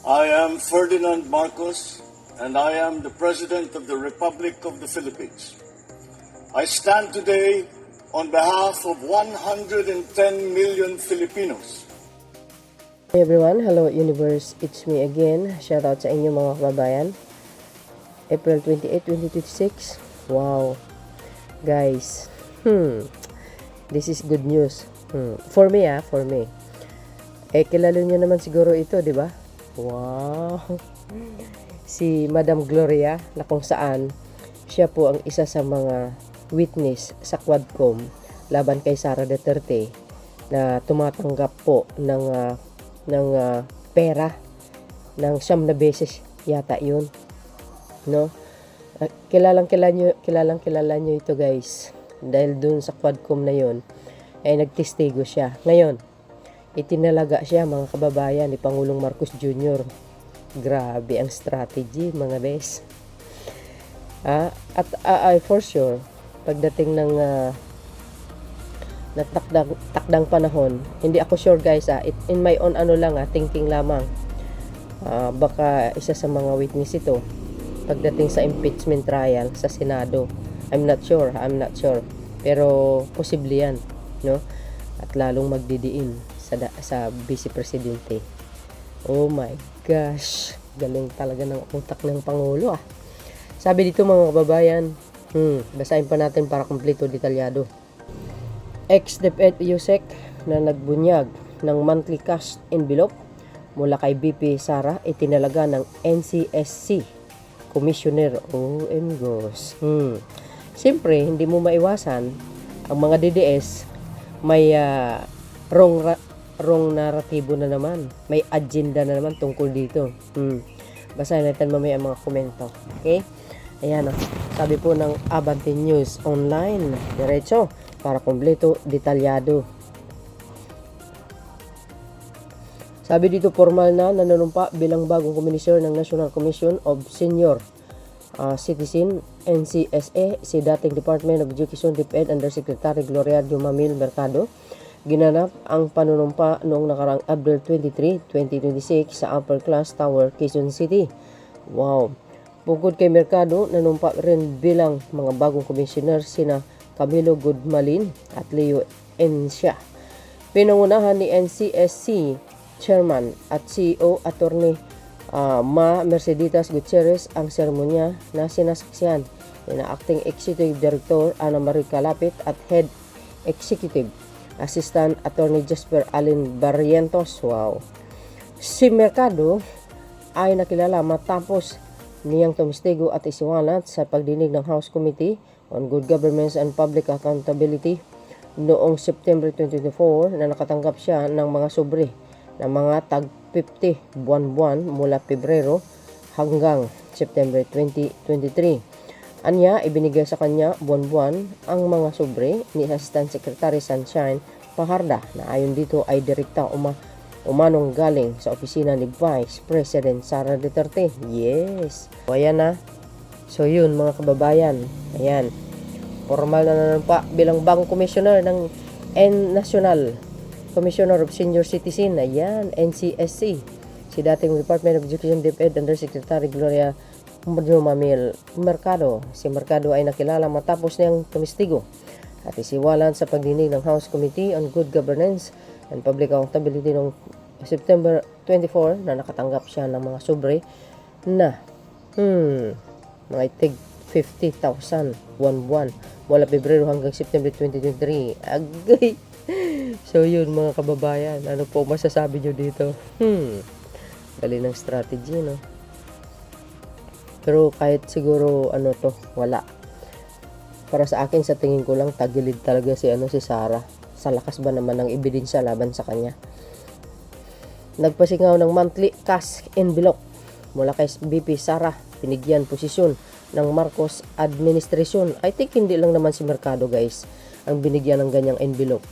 I am Ferdinand Marcos, and I am the President of the Republic of the Philippines. I stand today on behalf of 110 million Filipinos. Hey everyone, hello universe, it's me again. Shoutout sa inyo mga kababayan. April 28, 2026. Wow, guys, this is good news. For me for me. Kilala nyo naman siguro ito, di ba? Wow, si Madam Gloria, na kung saan siya po ang isa sa mga witness sa Quadcom laban kay Sara Duterte na tumatanggap po ng pera ng 9 na beses yata yun, no? Kilalang kilala nyo ito, guys, dahil dun sa Quadcom na yun ay nagtestigo siya. Ngayon itinalaga siya, mga kababayan, ni Pangulong Marcos Jr. Grabe ang strategy, mga bes. At for sure, pagdating ng takdang panahon, hindi ako sure, guys, in my own thinking lamang, baka isa sa mga witness ito pagdating sa impeachment trial sa Senado. I'm not sure, pero posible yan, no? At lalong magdidiin sa Vice Presidente. Oh my gosh, galing talaga ng utak ng Pangulo. Sabi dito, mga kababayan, basahin pa natin para kumpleto, detalyado. Ex-DepEd Yusek na nagbunyag ng monthly cash envelope mula kay BP Sara itinalaga ng NCSC Commissioner. OMGos. Siyempre, hindi mo maiwasan ang mga DDS may wrong naratibo na naman. May agenda na naman tungkol dito. Basahin natin mamaya ang mga komento. Okay? Ayan, sabi po ng Abante News Online. Diretso para kumpleto, detalyado. Sabi dito, formal na nanunumpa bilang bagong komisyon ng National Commission of Senior Citizen, NCSA, si dating Department of Education DepEd Undersecretary Gloria Dumamil Mercado. Ginanap ang panunumpa noong nakarang April 23, 2026 sa Upper Class Tower, Quezon City. Wow! Bukod kay Mercado, nanumpa rin bilang mga bagong komisyoner sina Camilo Goodmalin at Leo Encia. Pinangunahan ni NCSC Chairman at CEO Attorney Ma Merceditas Gutierrez ang seremonya na sinasaksihan ni Acting Executive Director Ana Marie Calapit at Head Executive Assistant Attorney Jasper Allen Barrientos. Wow! Si Mercado ay nakilala matapos niyang tumistigo at isiwalat sa pagdinig ng House Committee on Good Governance and Public Accountability noong September 2024 na nakatanggap siya ng mga sobre ng mga tag 50 buwan-buwan mula Pebrero hanggang September 2023. Anya, ibinigay sa kanya buwan-buwan ang mga sobre ni Assistant Secretary Sunshine Paharda na ayon dito ay direkta umanong galing sa opisina ni Vice President Sara Duterte. Yes! O ayan na. So yun, mga kababayan. Ayan. Formal na nanumpa bilang bagong commissioner ng National Commissioner of Senior Citizen. Ayan, NCSC. Si dating Department of Education DepEd Undersecretary Gloria Dumamil Mercado. Si Mercado ay nakilala matapos niyang tumistigo at isiwalan sa pagdinig ng House Committee on Good Governance and Public Accountability noong September 24 na nakatanggap siya ng mga sobre na mga tig 50,000 buwan-buwan mula Pebrero hanggang September 2023. Agay! So yun, mga kababayan, ano po masasabi nyo dito? Dali ng strategy, no? Pero kahit siguro wala. Para sa akin, sa tingin ko lang, tagilid talaga si Sara. Sa lakas ba naman ng ebidensya laban sa kanya? Nagpasingaw ng monthly cash envelope mula kay BP Sara, pinigyan posisyon ng Marcos administration. I think hindi lang naman si Mercado, guys, ang binigyan ng ganyang envelope.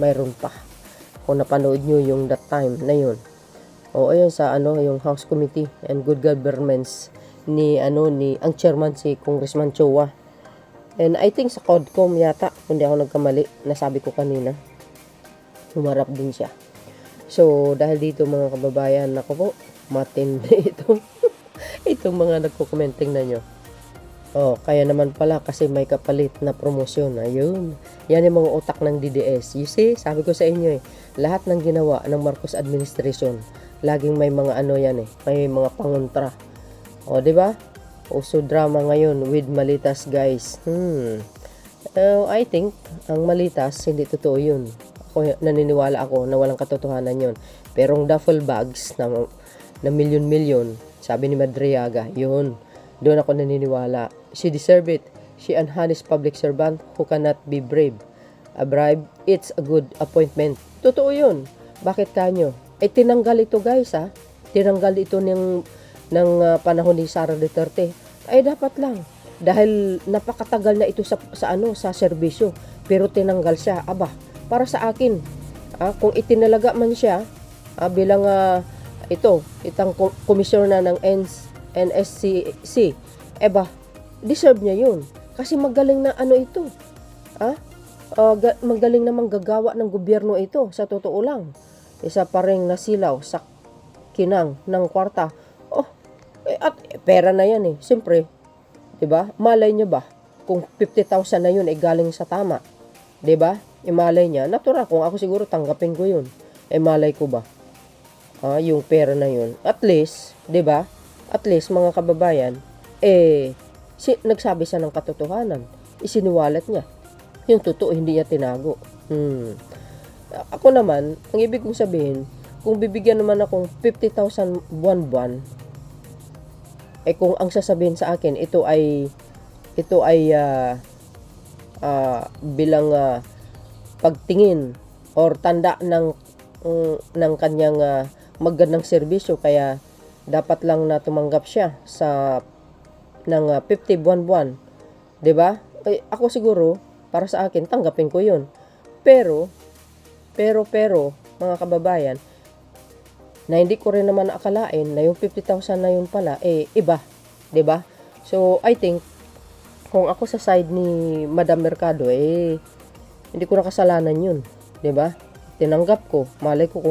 Mayroon pa. Kung napanood nyo yung that time na yun. O ayun sa yung House Committee and Good Governance ni ang chairman si Congressman Chua. And I think sa Quadcom yata, kung di ako nagkamali, nasabi ko kanina, humarap din siya. So, dahil dito, mga kababayan, ako po, Matindi ito. Itong mga nagko-commenting na nyo. Oh, kaya naman pala kasi may kapalit na promosyon. Ayun. Yan yung mga utak ng DDS. You see, sabi ko sa inyo lahat ng ginawa ng Marcos administration, laging may mga ano yan may mga pangontra. O, di ba? Uso drama ngayon with Malitas, guys. I think ang Malitas hindi totoo 'yun. Naniniwala ako na walang katotohanan 'yun. Pero ang duffel bags na milyon-milyon, sabi ni Madriaga, 'yun. Doon ako naniniwala. She deserve it. She an honest public servant who cannot be brave. A bribe, it's a good appointment. Totoo 'yun. Bakit kanyo? Tinanggal ito, guys, Tinanggal ito ng panahon ni Sara Duterte. Ay dapat lang dahil napakatagal na ito sa serbisyo, pero tinanggal siya. Aba, para sa akin, kung itinalaga man siya bilang itang komisyona ng NSCC, deserve niya yun. Kasi magaling na ito. Magaling na manggagawa ng gobyerno ito, sa totoo lang. Isa pa ring nasilaw sa kinang ng kwarta. At pera na yan Siyempre, 'di ba? Malay niyo ba kung 50,000 na yun galing sa tama? 'Di ba? Malay niya, natural kung ako siguro tanggapin ko yun. Malay ko ba? Yung pera na yun. At least, 'di ba? At least mga kababayan, nagsabi siya ng katotohanan. Isiniwalat niya. Yung totoo, hindi niya tinago. Ako naman, ang ibig kong sabihin, kung bibigyan naman akong 50,000 buwan-buwan, kung ang sasabihin sa akin ito ay bilang pagtingin or tanda ng kanyang magandang serbisyo, kaya dapat lang na tumanggap siya ng 50 buwan-buwan, 'di ba? Ako siguro para sa akin tanggapin ko 'yun. Pero mga kababayan, na hindi ko rin naman akalain na yung 50,000 na yun pala, iba. 'Di ba? So, I think, kung ako sa side ni Madam Mercado, hindi ko na kasalanan yun. 'Di ba? Tinanggap ko. Malay ko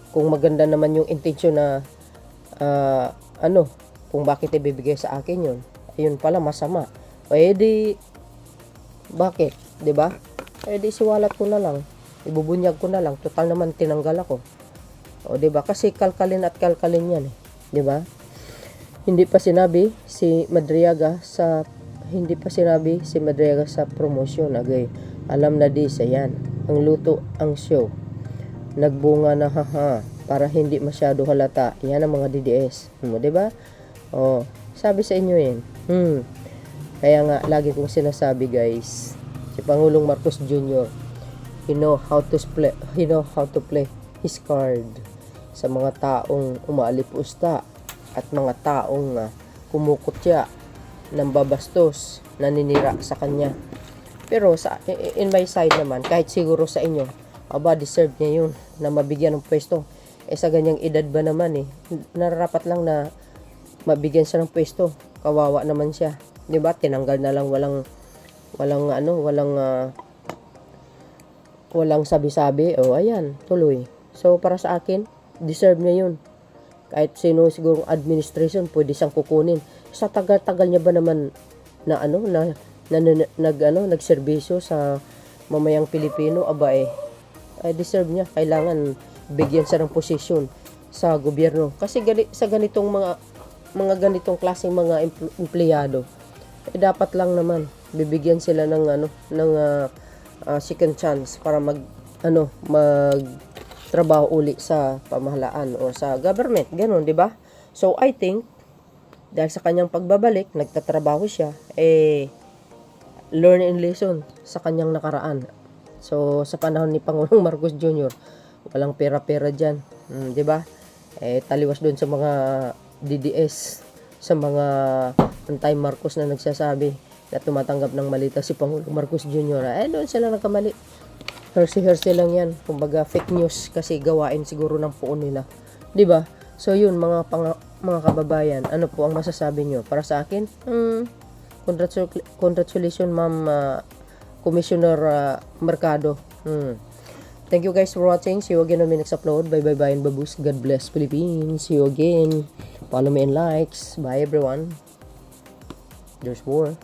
kung maganda naman yung intensyon na, kung bakit ibibigay sa akin yun. Ayun pala, masama. Bakit? 'Di ba? Siwalat ko na lang. Ibubunyag ko na lang. Total naman, tinanggal ako. O, 'di ba? Kasi kalkalin yan 'di ba? Hindi pa sinabi si Madriaga sa promotion agay. Alam na di sa yan. Ang luto ang show. Nagbunga na para hindi masyado halata. Yan ang mga DDS. 'Di ba? O, sabi sa inyo yan. Kaya nga lagi kong sinasabi, guys, si Pangulong Marcos Jr. he know how to play his card sa mga taong umalipusta at mga taong kumukutya ng babastos, naninira sa kanya. Pero in my side naman, kahit siguro sa inyo, deserve niya yun na mabigyan ng pwesto. Sa ganyang edad ba naman nararapat lang na mabigyan siya ng pwesto. Kawawa naman siya, 'di ba? Tinanggal na lang, walang sabi-sabi. Ayan, tuloy. So, para sa akin, deserve niya yun. Kahit sino siguro administration, pwede siyang kukunin. Sa tagal-tagal niya ba naman nagserbisyo sa mamayang Pilipino, deserve niya. Kailangan bigyan siya ng posisyon sa gobyerno. Kasi sa ganitong mga ganitong klaseng mga empleyado, dapat lang naman bibigyan sila ng second chance para trabaho uli sa pamahalaan o sa government, ganun, 'di ba? So I think dahil sa kanyang pagbabalik, nagtatrabaho siya, learn and lesson sa kanyang nakaraan. So sa panahon ni Pangulong Marcos Jr., walang pera-pera diyan, 'di ba? Taliwas doon sa mga DDS, sa mga anti-Marcos na nagsasabi na tumatanggap ng malita si Pangulong Marcos Jr. Doon sila nagkamali. Hersey lang yan. Kumbaga fake news kasi gawain siguro ng puon nila. 'Di ba? So yun mga kababayan, ano po ang masasabi nyo? Para sa akin, congratulations Ma'am Commissioner Mercado. Thank you guys for watching. See you again on my next upload. Bye bye bye and babus. God bless Philippines. See you again. Follow me and likes. Bye everyone. There's more.